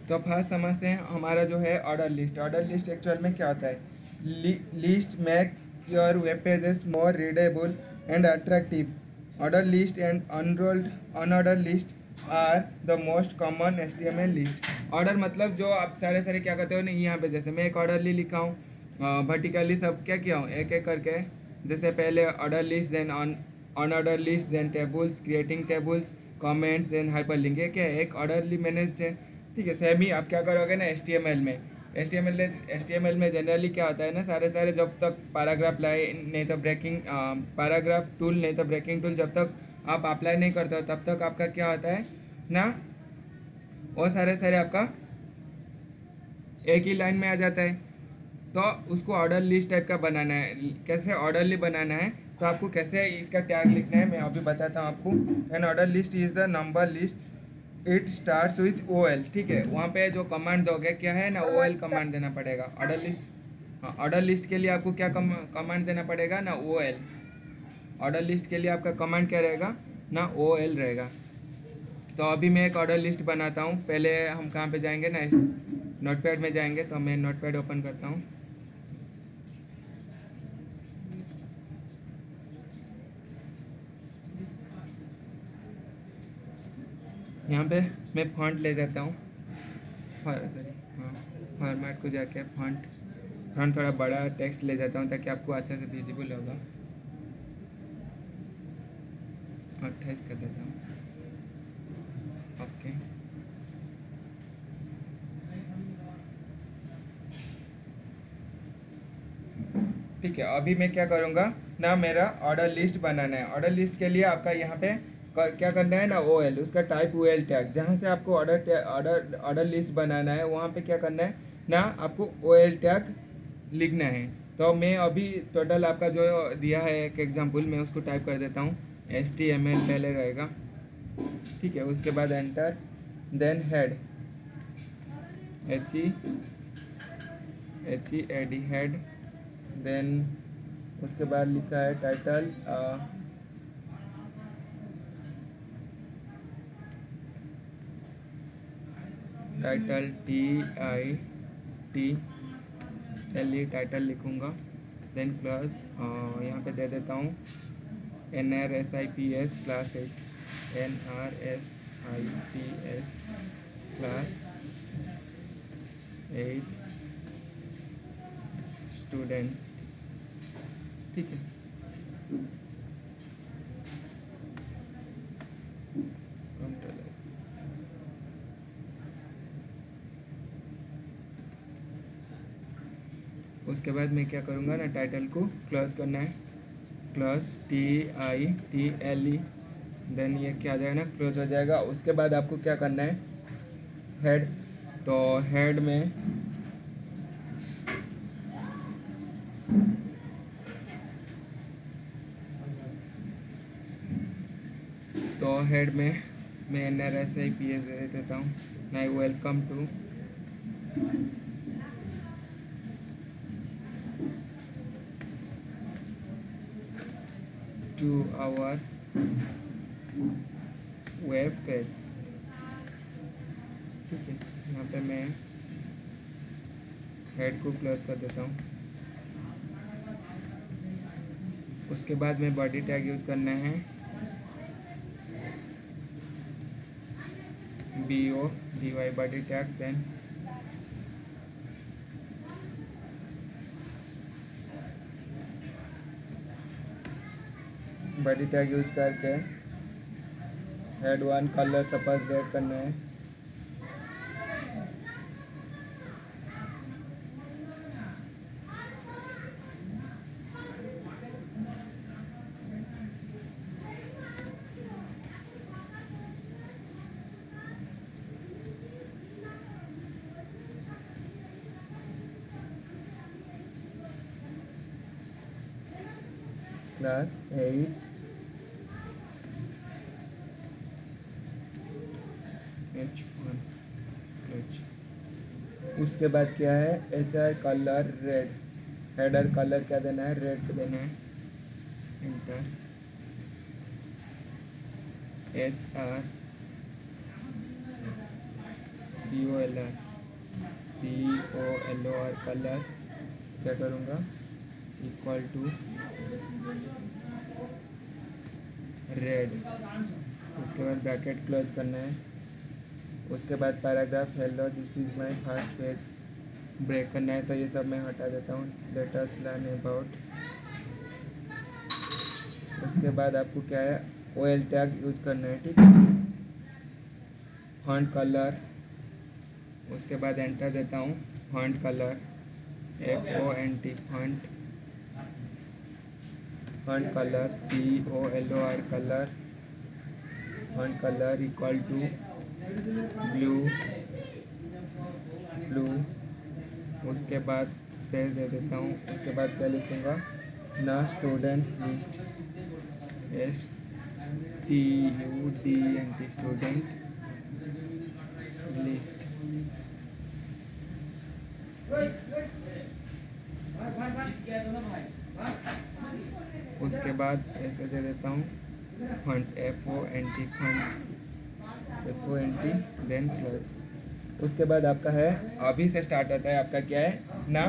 तो फर्स्ट समझते हैं हमारा जो है order list. Order list actual में क्या होता है? List make your web pages more readable and attractive. Order list and unorder list are the most common HTML list. Order मतलब जो आप सारे सारे क्या करते हो नहीं, यहाँ पे जैसे मैं एक ऑर्डर लिखा हूँ, वर्टिकली सब क्या किया हूँ एक एक करके, जैसे पहले order list, then unorder list, then tables, creating tables, comments, then hyperlink. ये क्या है? एक ऑर्डरली मैनेज्ड है। ठीक है, सेम ही आप क्या करोगे ना HTML में। HTML में जनरली क्या होता है ना, सारे सारे जब तक पैराग्राफ लाइन नहीं तो ब्रेकिंग पैराग्राफ टूल नहीं तो ब्रेकिंग टूल जब तक आप अप्लाई नहीं करते हो तब तक आपका क्या होता है ना, वो सारे सारे आपका एक ही लाइन में आ जाता है। तो उसको ऑर्डर लिस्ट टाइप का बनाना है। कैसे ऑर्डरली बनाना है, तो आपको कैसे इसका टैग लिखना है मैं अभी बताता हूँ आपको। An order list is the number list, it starts with OL। ठीक है, वहाँ पे जो कमांड दोगे क्या है ना, OL कमांड देना पड़ेगा ऑर्डर लिस्ट। हाँ, ऑर्डर लिस्ट के लिए आपको क्या कमांड देना पड़ेगा ना, OL। ऑर्डर लिस्ट के लिए आपका कमांड क्या रहेगा ना, OL रहेगा। तो अभी मैं एक ऑर्डर लिस्ट बनाता हूँ। पहले हम कहाँ पे जाएंगे ना, नोटपैड में जाएंगे। तो मैं नोटपैड ओपन करता हूँ। यहाँ पे मैं फॉन्ट ले जाता हूँ, सॉरी हाँ, फॉर्मेट को जाके फॉन्ट थोड़ा बड़ा टेक्स्ट ले जाता हूँ ताकि आपको अच्छे से विजिबल होगा। 28 कर देता हूँ। ओके, ठीक है। अभी मैं क्या करूँगा ना, मेरा ऑर्डर लिस्ट बनाना है। ऑर्डर लिस्ट के लिए आपका यहाँ पे क्या करना है ना, OL, उसका टाइप OL टैग। जहाँ से आपको ऑर्डर लिस्ट बनाना है वहाँ पे क्या करना है ना, आपको OL टैग लिखना है। तो मैं अभी टोटल आपका जो दिया है एक एग्जांपल, मैं उसको टाइप कर देता हूँ। HTML पहले रहेगा, ठीक है। उसके बाद enter, then head, HEAD head, then उसके बाद लिखा है टाइटल, TITLE टाइटल लिखूँगा। देन क्लास यहाँ पे दे देता हूँ NRSIPS class 8, NRSIPS class 8 students. ठीक है, उसके बाद मैं क्या करूँगा ना, टाइटल को क्लोज करना है, क्लोज TITLE। देन ये क्या आ जाएगा ना, क्लोज हो जाएगा। उसके बाद आपको क्या करना है, हेड। तो हेड में मैं NRSIPS दे देता हूँ। मैं welcome to our web page. ठीक है, यहाँ पे मैं हेड को क्लोज कर देता हूँ। उसके बाद में बॉडी टैग यूज़ करना है, BODY body tag. Then body tag use करके हेड 1 कलर सपोज रेड करना है। Class 8 H1 H। उसके बाद क्या है, HR colour red, header colour क्या देना है, रेड देना है। इंटर, HR COLOR कलर क्या करूँगा इक्वल टू रेड। उसके बाद ब्रैकेट क्लोज करना है। उसके बाद paragraph hello this is my first page break करना है। तो ये सब मैं हटा देता हूँ। Let us learn about. उसके बाद आपको क्या है OL टैग यूज करना है, ठीक है। फॉन्ट कलर, उसके बाद एंटर देता हूँ। Font colour FONT font colour COLOR colour font colour equal to blue. उसके बाद स्पेस दे देता हूँ। उसके बाद क्या लिखूँगा ना student list STUDENT student list. उसके बाद ऐसे दे देता हूँ फॉन्ट FONT देन प्लस। उसके बाद आपका है अभी से स्टार्ट होता है आपका क्या है ना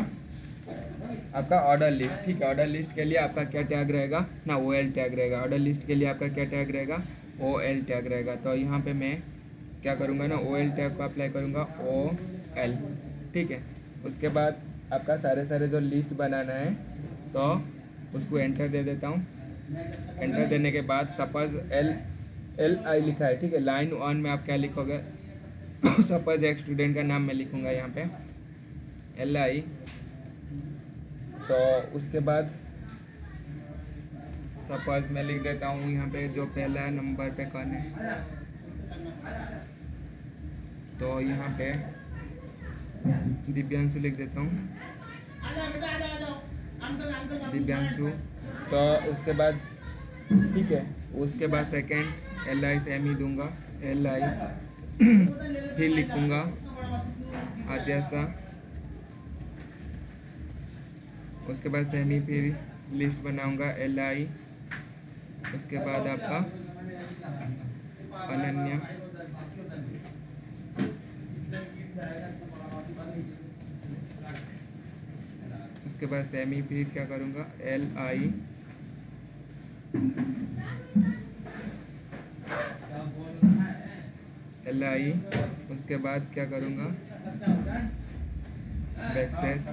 आपका ऑर्डर लिस्ट, ठीक है। ऑर्डर लिस्ट के लिए आपका क्या टैग रहेगा ना OL टैग रहेगा। ऑर्डर लिस्ट के लिए आपका क्या टैग रहेगा OL टैग रहेगा। तो यहाँ पे मैं क्या करूँगा ना OL टैग को अप्लाई करूँगा OL, ठीक है। उसके बाद आपका सारे जो लिस्ट बनाना है तो उसको एंटर दे देता हूँ। एंटर देने के बाद सपोज LI लिखा है, ठीक है। लाइन 1 में आप क्या लिखोगे सपोज एक स्टूडेंट का नाम मैं लिखूँगा यहाँ पे LI। तो उसके बाद सपोज मैं लिख देता हूँ यहाँ पे जो पहला नंबर पे कौन है तो यहाँ पे दिव्यांशु लिख देता हूँ दिव्यांशु। तो उसके बाद ठीक है। उसके बाद सेकंड LI सेम ही दूंगा LI फिर लिखूँगा आद्यासा। उसके बाद सेम ही फिर लिस्ट बनाऊंगा LI। उसके बाद आपका अनन्या। उसके बाद सेमी फिर क्या करूँगा LI। उसके बाद क्या करूँगा बैकस्पेस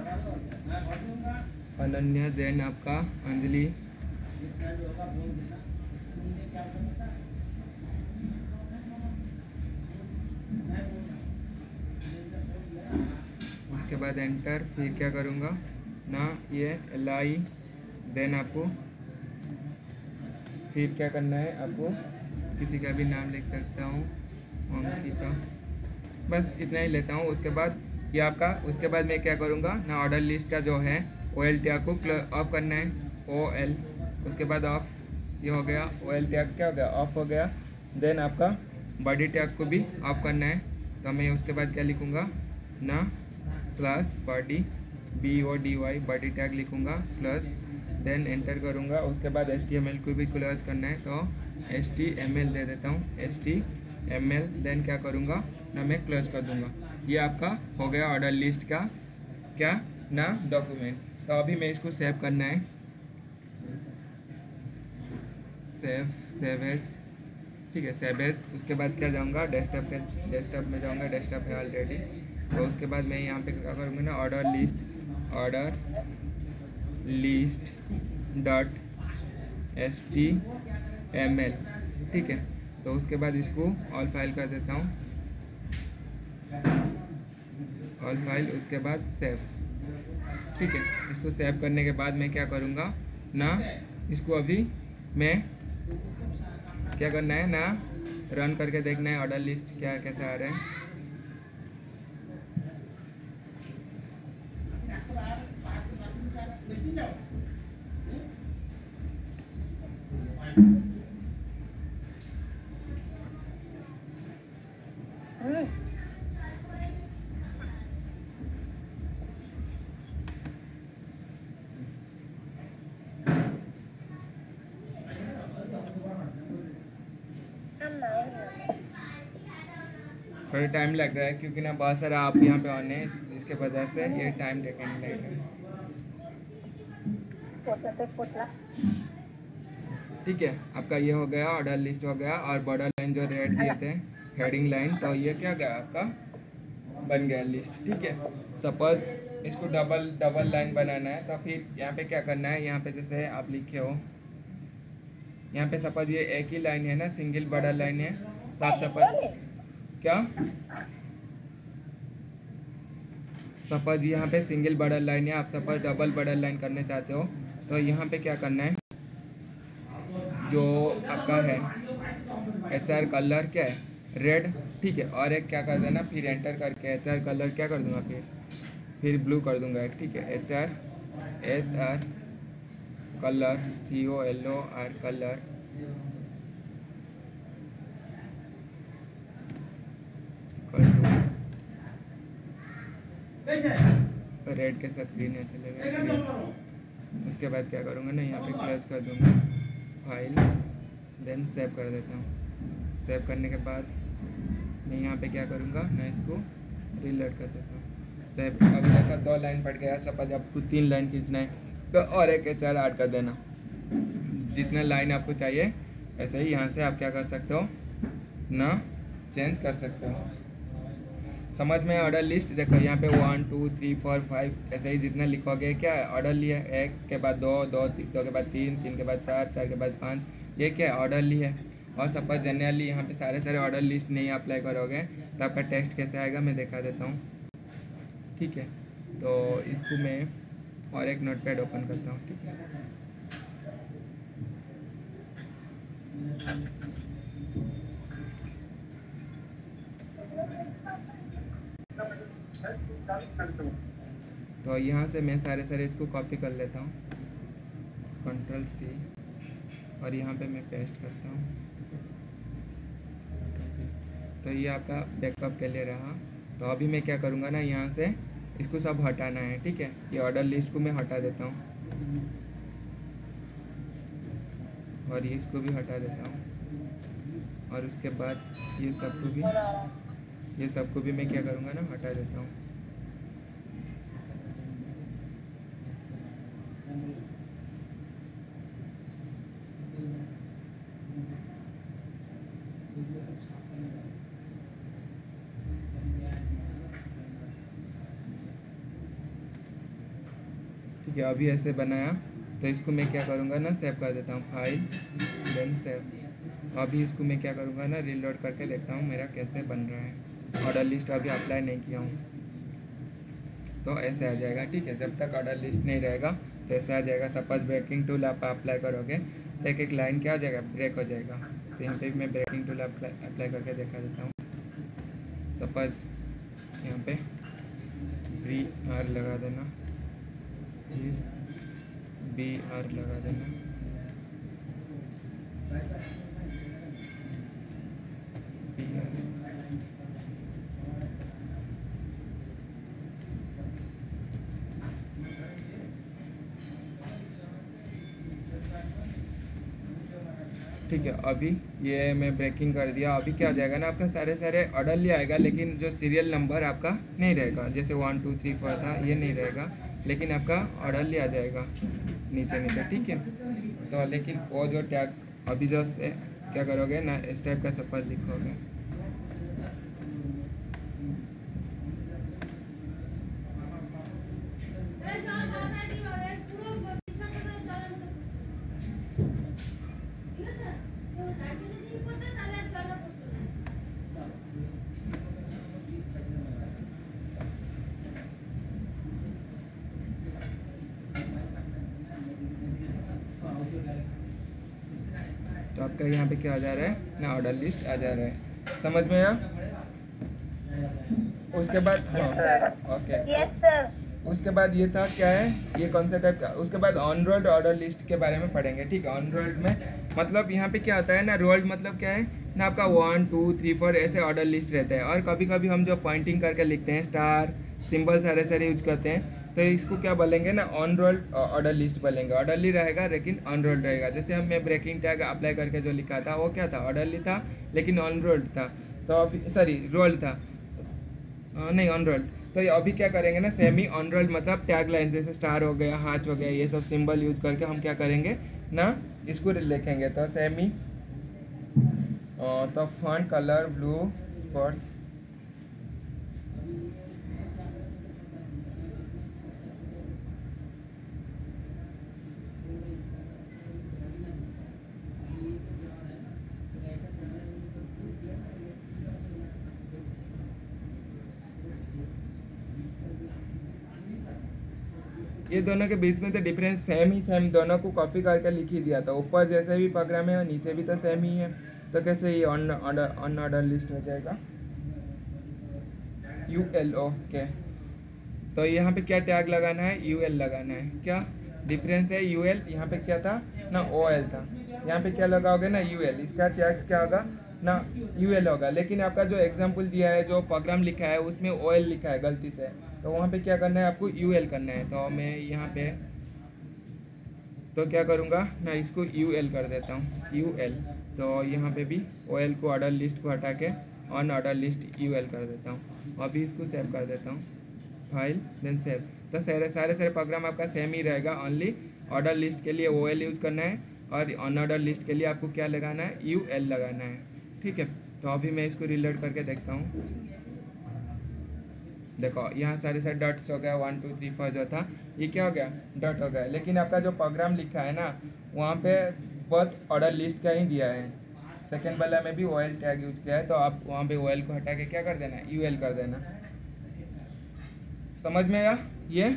अनन्या देन आपका अंजलि। उसके बाद एंटर फिर क्या करूँगा ना ये LI देन आपको फिर क्या करना है आपको किसी का भी नाम लिख सकता हूँ अंकिता, बस इतना ही लेता हूँ। उसके बाद ये आपका उसके बाद मैं क्या करूँगा ना ऑर्डर लिस्ट का जो है OL टैग को ऑफ करना है OL। उसके बाद ऑफ ये हो गया OL टैग क्या हो गया ऑफ हो गया। देन आपका बॉडी टैग को भी ऑफ करना है। तो मैं उसके बाद क्या लिखूँगा ना slash body BODY body tag लिखूँगा प्लस देन एंटर करूँगा। उसके बाद HTML को भी क्लोज करना है तो HTML दे देता हूँ HTML देन क्या करूँगा ना मैं क्लोज कर दूँगा। ये आपका हो गया ऑर्डर लिस्ट का क्या ना डॉक्यूमेंट। तो अभी मैं इसको सेव करना है सेव एज, ठीक है सेव एज। उसके बाद क्या जाऊँगा डेस्कटॉप में जाऊँगा, डेस्कटॉप है ऑलरेडी। तो उसके बाद मैं यहाँ पे क्या करूँगा ना ऑर्डर लिस्ट डॉट HTML, ठीक है। तो उसके बाद इसको ऑल फाइल कर देता हूँ ऑल फाइल। उसके बाद सेव, ठीक है। इसको सेव करने के बाद मैं क्या करूँगा ना इसको अभी मैं क्या करना है ना रन करके देखना है ऑर्डर लिस्ट क्या कैसे आ रहा है। थोड़ा टाइम लग रहा है क्योंकि ना बहुत सारा आप यहाँ पे ऑन है, जिसके वजह से ये टाइम टेकन लग रहा है। ठीक है, आपका ये हो गया, ऑर्डर लिस्ट हो गया, और बॉर्डर लाइन जो रेड दिए थे हेडिंग लाइन, तो ये क्या गया आपका बन गया लिस्ट। ठीक है, सपोज इसको डबल लाइन बनाना है, तो फिर यहाँ पे क्या करना है, यहाँ पे जैसे आप लिखे हो, यहाँ पे सपोज ये एक ही लाइन है ना, सिंगल बॉर्डर लाइन है, तो आप सपोज क्या, सपोज यहाँ पे सिंगल बॉर्डर लाइन है, आप सपोज डबल बॉर्डर लाइन करना चाहते हो, तो यहाँ पे क्या करना है, जो आपका है HR कलर क्या है, रेड। ठीक है, और एक क्या कर देना, फिर एंटर करके HR कलर क्या कर दूंगा, फिर ब्लू कर दूंगा एक। ठीक है, HR colour COLOR colour, red के साथ ग्रीन है चलेगा। उसके बाद क्या करूँगा ना, यहाँ पे क्लोज कर दूँगा फाइल, देन सेव कर देता हूँ। सेव करने के बाद मैं यहाँ पे क्या करूँगा ना, इसको रीलोड कर देता हूँ। तो अभी तक 2 लाइन पड़ गया, सपोज आपको 3 लाइन खींचना है, तो और एक HR ऐड कर देना। जितना लाइन आपको चाहिए ऐसे ही यहाँ से आप क्या कर सकते हो ना, चेंज कर सकते हो। समझ में ऑर्डर लिस्ट, देखो यहाँ पे 1 2 3 4 5 ऐसे ही जितना लिखोगे क्या है, ऑर्डर लिया, 1 के बाद 2 2 के बाद 3 3 के बाद 4 4 के बाद 5, ये क्या है ऑर्डर ली है। और सपोज जनरली यहाँ पे सारे ऑर्डर लिस्ट नहीं अप्लाई करोगे तो आपका टेक्स्ट कैसे आएगा मैं दिखा देता हूँ। ठीक है, तो इसको मैं और एक नोटपैड ओपन करता हूँ। ठीक है, तो यहाँ से मैं सारे इसको कॉपी कर लेता हूँ, Ctrl+C, और यहाँ पे मैं पेस्ट करता हूँ। तो ये आपका बैकअप के लिए रहा। तो अभी मैं क्या करूँगा ना, यहाँ से इसको सब हटाना है। ठीक है, ये ऑर्डर लिस्ट को मैं हटा देता हूँ, और ये इसको भी हटा देता हूँ, और उसके बाद ये सबको भी मैं क्या करूँगा ना, हटा देता हूँ। ठीक है, अभी ऐसे बनाया, तो इसको मैं क्या करूँगा ना, सेव कर देता हूँ, फाइल देन सेव। अभी इसको मैं क्या करूँगा ना, रीलोड करके देखता हूँ मेरा कैसे बन रहा है। ऑर्डर लिस्ट अभी अप्लाई नहीं किया हूँ, तो ऐसे आ जाएगा। ठीक है, जब तक ऑर्डर लिस्ट नहीं रहेगा तो ऐसे आ जाएगा। सपोज ब्रेकिंग टूल आप अप्लाई करोगे तो एक लाइन क्या हो जाएगा, ब्रेक हो जाएगा। तो यहाँ पे भी मैं ब्रेकिंग टूल अप्लाई करके दिखा देता हूँ। सपोज यहाँ पे BR लगा देना, फिर BR लगा देना, ठीक है। अभी ये मैं ब्रेकिंग कर दिया। अभी क्या हो जाएगा ना, आपका सारे ऑर्डर ले आएगा, लेकिन जो सीरियल नंबर आपका नहीं रहेगा, जैसे 1 2 3 4 था, ये नहीं रहेगा, लेकिन आपका ऑर्डर ले आ जाएगा नीचे। ठीक है, तो लेकिन वो जो टैग अभी जो से क्या करोगे ना, इस टाइप का सफल लिखोगे। तो आपका यहाँ पे क्या आ जा रहा है ना, ऑर्डर लिस्ट आ जा रहा है। समझ में आया? उसके बाद ओके, उसके बाद ये था क्या है, ये कौन सा टाइप का। उसके बाद ऑन रोल्ड ऑर्डर लिस्ट के बारे में पढ़ेंगे। ठीक है, ऑन रोल्ड में मतलब यहाँ पे क्या आता है ना, रोल्ड मतलब क्या है ना, आपका 1 2 3 4 ऐसे ऑर्डर लिस्ट रहता है। और कभी कभी हम जो पॉइंटिंग करके लिखते हैं, स्टार सिंबल सारे यूज करते हैं, तो इसको क्या बोलेंगे ना, ऑन रोल्ड ऑर्डर लिस्ट बोलेंगे। ऑर्डरली रहेगा लेकिन ऑन रोल्ड रहेगा। जैसे हम मैं ब्रेकिंग टैग अप्लाई करके जो लिखा था वो क्या था, ऑर्डरली था लेकिन ऑन रोल्ड था। तो अभी सॉरी रोल्ड था, नहीं अनरोल्ड। तो ये अभी क्या करेंगे ना, सेमी अनरोल्ड मतलब टैग लाइन जैसे स्टार हो गया, हाथ हो गया, ये सब सिंबल यूज करके हम क्या करेंगे ना, इसको लिखेंगे। तो सेमी तो फॉन्ट कलर ब्लू स्पॉट्स, ये दोनों के बीच में तो डिफरेंस सेम ही सेम, दोनों को कॉपी करके लिख ही दिया था। ऊपर जैसे भी प्रोग्राम है और नीचे भी तो सेम ही है, तो कैसे ये अनऑर्डर लिस्ट हो जाएगा, UL ओके। तो यहाँ पे क्या टैग लगाना है, UL लगाना है। क्या डिफरेंस है, UL यहाँ पे क्या था ना, OL था, यहाँ पे क्या लगाओगे ना UL, इसका टैग क्या होगा ना UL होगा। लेकिन आपका जो एग्जाम्पल दिया है, जो प्रोग्राम लिखा है उसमें OL लिखा है गलती से, तो वहाँ पे क्या करना है आपको UL करना है। तो मैं यहाँ पे तो क्या करूँगा ना, इसको UL कर देता हूँ, UL। तो यहाँ पे भी OL को ऑर्डर लिस्ट को हटा के ऑन ऑर्डर लिस्ट UL कर देता हूँ। अभी इसको सेव कर देता हूँ, फाइल देन सेव। तो सारे प्रोग्राम आपका सेम ही रहेगा, ओनली ऑर्डर लिस्ट के लिए OL यूज़ करना है और अन ऑर्डर लिस्ट के लिए आपको क्या लगाना है, UL लगाना है। ठीक है, तो अभी मैं इसको रिलोड करके देखता हूँ। देखो यहाँ सारे डॉट्स हो गया, 1 2 3 4 जो था ये क्या हो गया, डॉट हो गया। लेकिन आपका जो प्रोग्राम लिखा है ना, वहाँ पे बहुत ऑर्डर लिस्ट का ही दिया है। सेकेंड वाला में भी OL टैग यूज किया है, तो आप वहाँ पे OL को हटा के क्या कर देना, UL कर देना। समझ में आया ये?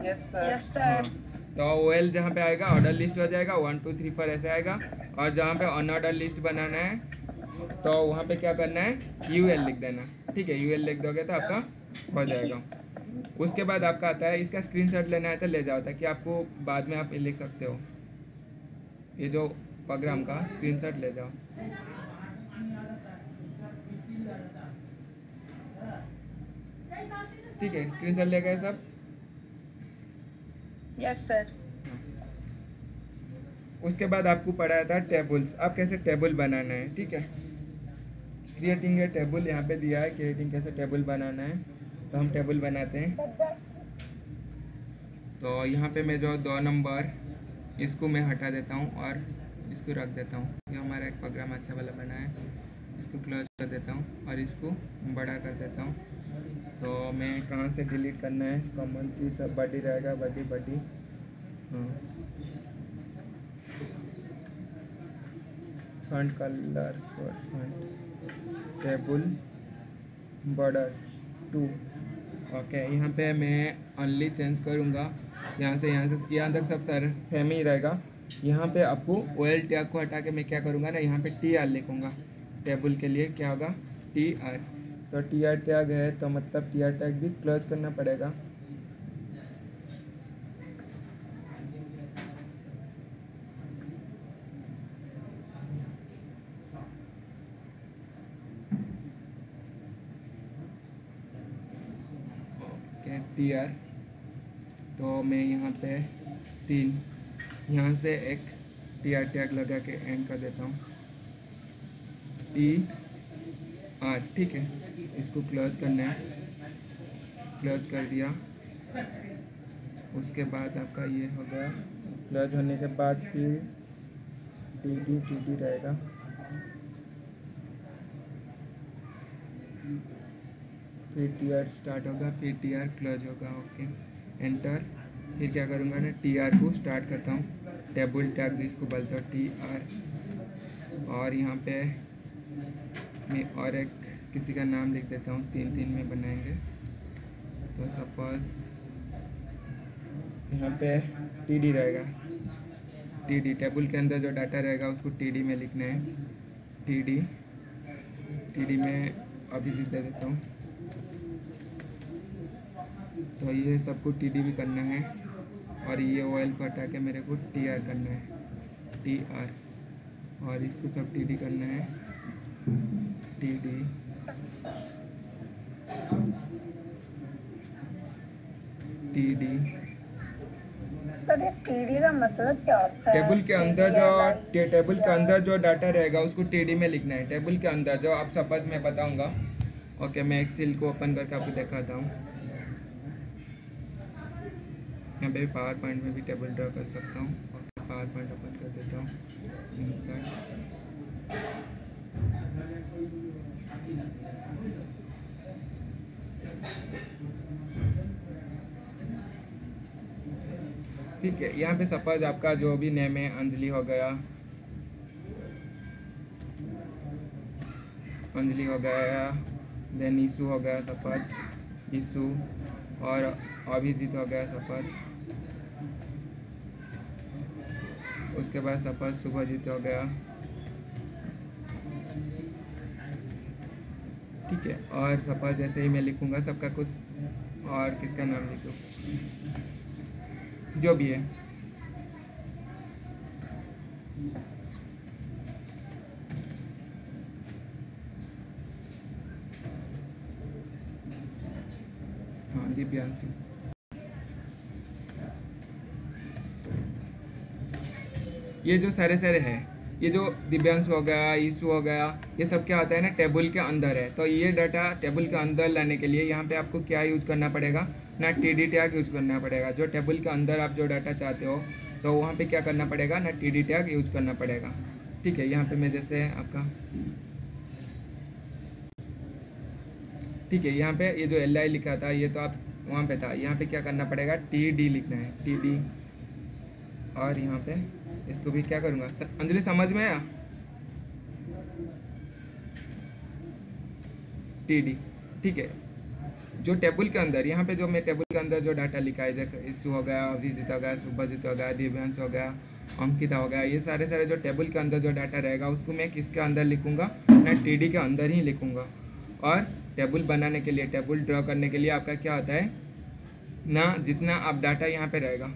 Yes sir. हाँ, तो OL जहाँ पे आएगा ऑर्डर लिस्ट हो जाएगा, 1 2 3 4 ऐसे आएगा। और जहाँ पे अनऑर्डर लिस्ट बनाना है तो वहाँ पे क्या करना है, UL लिख देना। ठीक है, UL लिख दोगे तो आपका हो जाएगा। उसके बाद आपका आता है, इसका स्क्रीनशॉट लेना है तो ले जाओ, ताकि आपको बाद में आप लिख सकते हो। ये जो प्रोग्राम का स्क्रीनशॉट ले जाओ। ठीक है, स्क्रीनशॉट ले गए सब? Yes sir. उसके बाद आपको पढ़ाया था टेबल्स, आप कैसे टेबल बनाना है। ठीक है, क्रिएटिंग ए टेबल यहाँ पे दिया है, क्रिएटिंग कैसे टेबल बनाना है। तो हम टेबल बनाते हैं। तो यहाँ पे मैं जो 2 नंबर इसको मैं हटा देता हूँ और इसको रख देता हूँ। ये हमारा एक प्रोग्राम अच्छा वाला बना है, इसको क्लोज कर देता हूँ और इसको बड़ा कर देता हूँ। तो मैं कहाँ से डिलीट करना है, कॉमन चीज सब बड़ी रहेगा, बड़ी। हाँ, font colour font table border 2 okay. यहाँ पे मैं ओनली चेंज करूँगा, यहाँ से यहाँ तक सब सारे सेम ही रहेगा। यहाँ पे आपको OL टैग को हटा के मैं क्या करूँगा ना, यहाँ पे TR लिखूँगा। टेबल के लिए क्या होगा, TR। तो TR टैग है तो मतलब TR टैग भी क्लोज करना पड़ेगा। Okay, TR। तो मैं यहाँ पे 3, यहाँ से एक TR टैग लगा के एंड कर देता हूँ, TR। ठीक है, इसको क्लोज करना है, क्लोज कर दिया। उसके बाद आपका ये हो गया, क्लोज होने के बाद फिर TD रहेगा। फिर TR स्टार्ट होगा, फिर TR क्लोज होगा। Okay, enter. फिर क्या करूँगा ना, TR को स्टार्ट करता हूँ, टेबल टैग जिसको बोलते हो TR। और यहाँ पे मैं और एक किसी का नाम लिख देता हूँ, 3 में बनाएंगे। तो सपोज यहाँ पे TD रहेगा, TD टेबल के अंदर जो डाटा रहेगा उसको TD में लिखना है, TD में अभिजीत दे देता हूँ। तो ये सबको TD भी करना है और ये OL को हटा के मेरे को TR करना है, TR। और इसको सब TD करना है, TD। सर ये टीडी का मतलब क्या होता है? टेबल के अंदर टेबल के अंदर जो डाटा रहेगा उसको टीडी में लिखना है। टेबल के अंदर जो आप सपोज मैं बताऊंगा। ओके, मैं एक्सेल को ओपन करके आपको दिखाता हूँ। यहाँ पे पावर पॉइंट में भी टेबल ड्रा कर सकता हूँ। ओके, पावर पॉइंट ओपन कर देता हूँ। इंसर्ट, ठीक है। यहाँ पे सपोज आपका जो भी नेम है अंजलि हो गया, अंजलि हो गया, देन ईशू हो गया सपोज, ईशू, और अभिजीत हो गया सपोज, उसके बाद सपोज शुभजीत हो गया, ठीक है। और सपोज जैसे ही मैं लिखूंगा सबका कुछ, और किसका नाम लिखूँ, जो भी है। हाँ, दिव्यांशु। ये जो सारे हैं, ये जो दिव्यांशु हो गया, ईशू हो गया, ये सब क्या होता है ना, टेबल के अंदर है। तो ये डाटा टेबल के अंदर लाने के लिए यहाँ पे आपको क्या यूज करना पड़ेगा ना, टीडी टैग यूज करना पड़ेगा। जो टेबल के अंदर आप जो डाटा चाहते हो तो वहाँ पे क्या करना पड़ेगा ना, टीडी टैग यूज करना पड़ेगा, ठीक है। यहाँ पे मैं जैसे आपका, ठीक है, यहाँ पे ये जो LI लिखा था ये तो आप वहाँ पे था, यहाँ पे क्या करना पड़ेगा, TD लिखना है, TD। और यहाँ पे इसको भी क्या करूँगा, अंजलि समझ में आया, TD, ठीक है। जो टेबल के अंदर, यहाँ पे जो मैं टेबल के अंदर जो डाटा लिखा है, जैसे ईशू हो गया, अभिजीत हो गया, शुभजीत हो गया, दिव्यांश हो गया, अंकिता हो गया, ये सारे जो टेबल के अंदर जो डाटा रहेगा उसको मैं किसके अंदर लिखूंगा ना, TD के अंदर ही लिखूंगा। और टेबल बनाने के लिए, टेबल ड्रॉ करने के लिए आपका क्या होता है ना, जितना आप डाटा यहाँ पे रहेगा,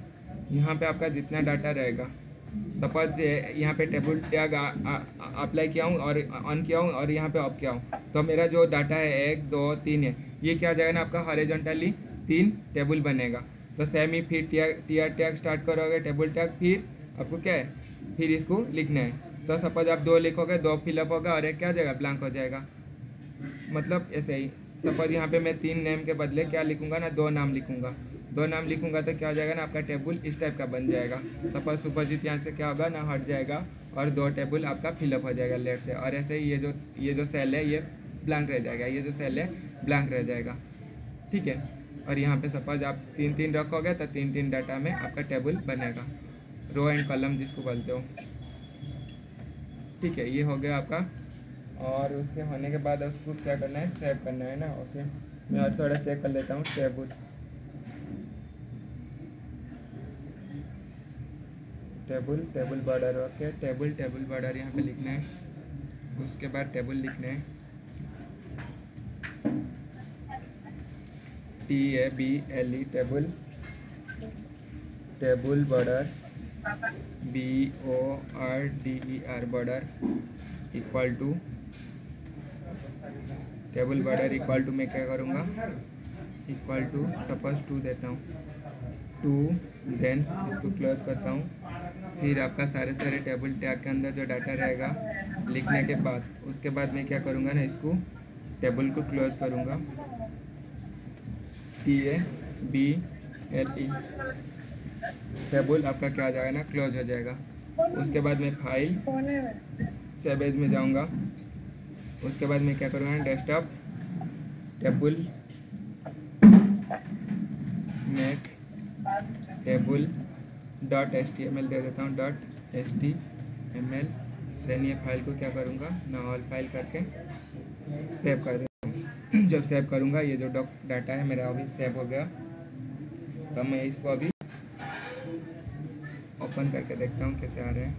यहाँ पे आपका जितना डाटा रहेगा, सपोज यहाँ पे टेबल टैग अप्लाई किया हूँ और ऑन किया हूँ और यहाँ पे ऑफ किया हूँ, तो मेरा जो डाटा है 1 2 3 है, ये क्या हो जाएगा ना आपका हॉरिजॉन्टली 3 टेबल बनेगा। तो सेम ही फिर टीआर टैग स्टार्ट करोगे, टेबल टैग, फिर आपको क्या है, फिर इसको लिखना है। तो सपोज आप 2 लिखोगे, 2 फिलअप होगा और एक क्या हो जाएगा, ब्लैंक हो जाएगा। मतलब ऐसे ही सपोज यहाँ पे मैं 3 नेम के बदले क्या लिखूंगा ना, 2 नाम लिखूंगा। 2 नाम लिखूंगा तो क्या हो जाएगा ना, आपका टेबल इस टाइप का बन जाएगा। सपोज सुपरजीत यहाँ से क्या होगा ना, हट जाएगा और 2 टेबल आपका फिलअप हो जाएगा लेफ्ट से। और ऐसे ही ये जो सेल है ये ब्लैंक रह जाएगा, ये जो सेल है ब्लैंक रह जाएगा, ठीक है। और यहाँ पे सपोज आप 3 रखोगे तो 3 डाटा में आपका टेबल बनेगा, रो एंड कॉलम जिसको बोलते हो, ठीक है। ये हो गया आपका। और उसके होने के बाद उसको क्या करना है, सेव करना है ना। ओके, मैं और थोड़ा चेक कर लेता हूँ। Table border, okay, table border यहाँ पे लिखना है। उसके बाद टेबल लिखना है, TABLE, table border, BORDER border equal to, table border equal to मैं क्या करूँगा, इक्वल टू सपोज 2 देता हूँ, 2, देन इसको क्लोज करता हूँ। फिर आपका सारे टेबल टैग के अंदर जो डाटा रहेगा लिखने के बाद, उसके बाद मैं क्या करूँगा ना, इसको टेबल को क्लोज करूँगा, TABLE, टेबल आपका क्या आ जाएगा ना, क्लोज हो जाएगा। उसके बाद मैं फाइल सेव एज में जाऊँगा। उसके बाद मैं क्या करूँगा, desktop, table, make table .html दे देता हूँ, .html। देन ये फाइल को क्या करूँगा ना, ऑल फाइल करके सेव कर देता हूँ। जब सेव करूँगा ये जो डाटा है मेरा अभी सेव हो गया, तो मैं इसको अभी ओपन करके देखता हूँ कैसे आ रहे हैं।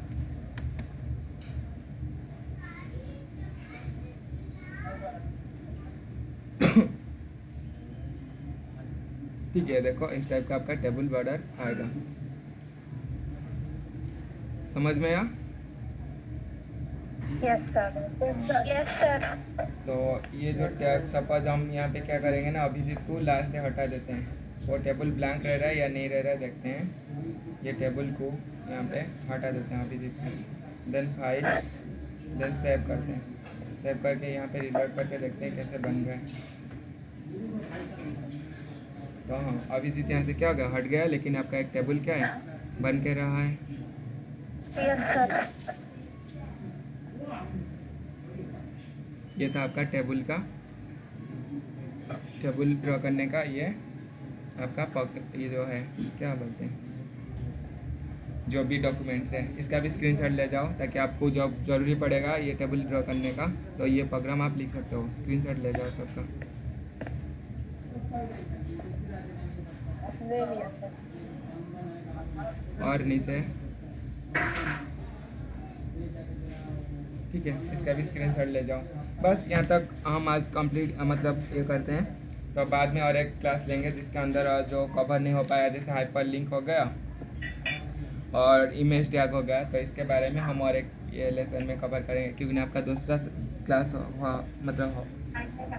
ठीक है, देखो इस टाइप का आपका टेबल बॉर्डर आएगा। समझ में आया? Yes sir. तो ये जो टैग, सपोज हम यहाँ पे क्या करेंगे ना, अभिजीत को लास्ट से हटा देते हैं। वो टेबल ब्लैंक रह रहा है या नहीं रह रहा है देखते हैं। ये टेबल को यहाँ पे हटा देते हैं अभी जितना, देन फाइल, देन सेव करते हैं। सेव करके यहाँ पे रिलोड करके देखते हैं कैसे बन रहा है। तो हाँ अभी जित यहाँ से क्या हो गया, हट गया, लेकिन आपका एक टेबल क्या है, बन के रहा है। Yes sir. ये था आपका टेबल का, टेबल ड्रॉ करने का ये आपका ये जो है क्या बोलते हैं, जो भी डॉक्यूमेंट्स है इसका भी स्क्रीनशॉट ले जाओ, ताकि आपको जब ज़रूरी पड़ेगा ये टेबल ड्रॉ करने का तो ये प्रोग्राम आप लिख सकते हो। स्क्रीनशॉट ले जाओ सबका। ले लिया सर। और नीचे ठीक है, इसका भी स्क्रीनशॉट ले जाओ। बस यहाँ तक हम आज कंप्लीट मतलब ये करते हैं, तो बाद में और एक क्लास लेंगे जिसके अंदर जो कवर नहीं हो पाया, जैसे हाइपर लिंक हो गया और इमेज टैग हो गया, तो इसके बारे में हम और एक ये लेसन में कवर करेंगे, क्योंकि आपका दूसरा क्लास मतलब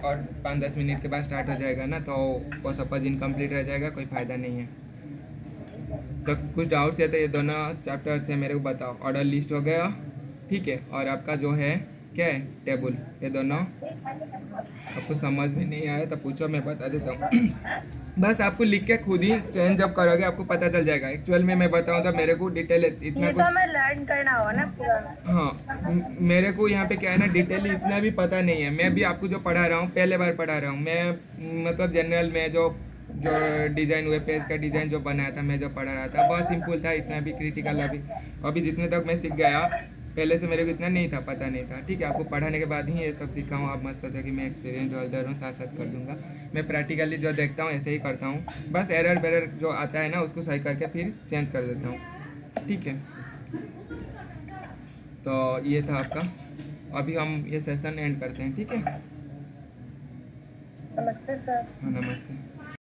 और 5-10 मिनट के बाद स्टार्ट हो जाएगा ना, तो वो सपोज इनकम्प्लीट रह जाएगा, कोई फ़ायदा नहीं है। तो कुछ डाउट्स है तो ये दोनों चैप्टर से मेरे को बताओ। ऑर्डर लिस्ट हो गया, ठीक है, और आपका जो है क्या है, टेबल, ये दोनों आपको समझ में नहीं आया तो पूछो, मैं बता देता हूँ। बस आपको लिख के खुद ही चेंज जब करोगे आपको पता चल जाएगा। एक्चुअल में मैं बताऊँ तो मेरे को डिटेल इतना कुछ, तो मैं लर्न करना होगा ना पूरा। हाँ मेरे को यहाँ पे क्या है ना, डिटेल इतना भी पता नहीं है। मैं भी आपको जो पढ़ा रहा हूँ पहले बार पढ़ा रहा हूँ मैं, मतलब जनरल में जो डिज़ाइन वेब पेज का डिज़ाइन जो बनाया था, मैं जो पढ़ा रहा था बहुत सिंपल था, इतना भी क्रिटिकल अभी जितने तक मैं सीख गया, पहले से मेरे को इतना नहीं था, पता नहीं था। ठीक है, आपको पढ़ाने के बाद ही ये सब सीखा हूँ। आप मत सोचो कि मैं एक्सपीरियंस होल्डर हूँ, साथ साथ कर दूँगा। मैं प्रैक्टिकली जो देखता हूँ ऐसे ही करता हूँ, बस एरर बेरर जो आता है ना उसको सही करके फिर चेंज कर देता हूँ। ठीक है, तो ये था आपका, अभी हम ये सेशन एंड करते हैं। ठीक है, नमस्ते सर। हाँ नमस्ते।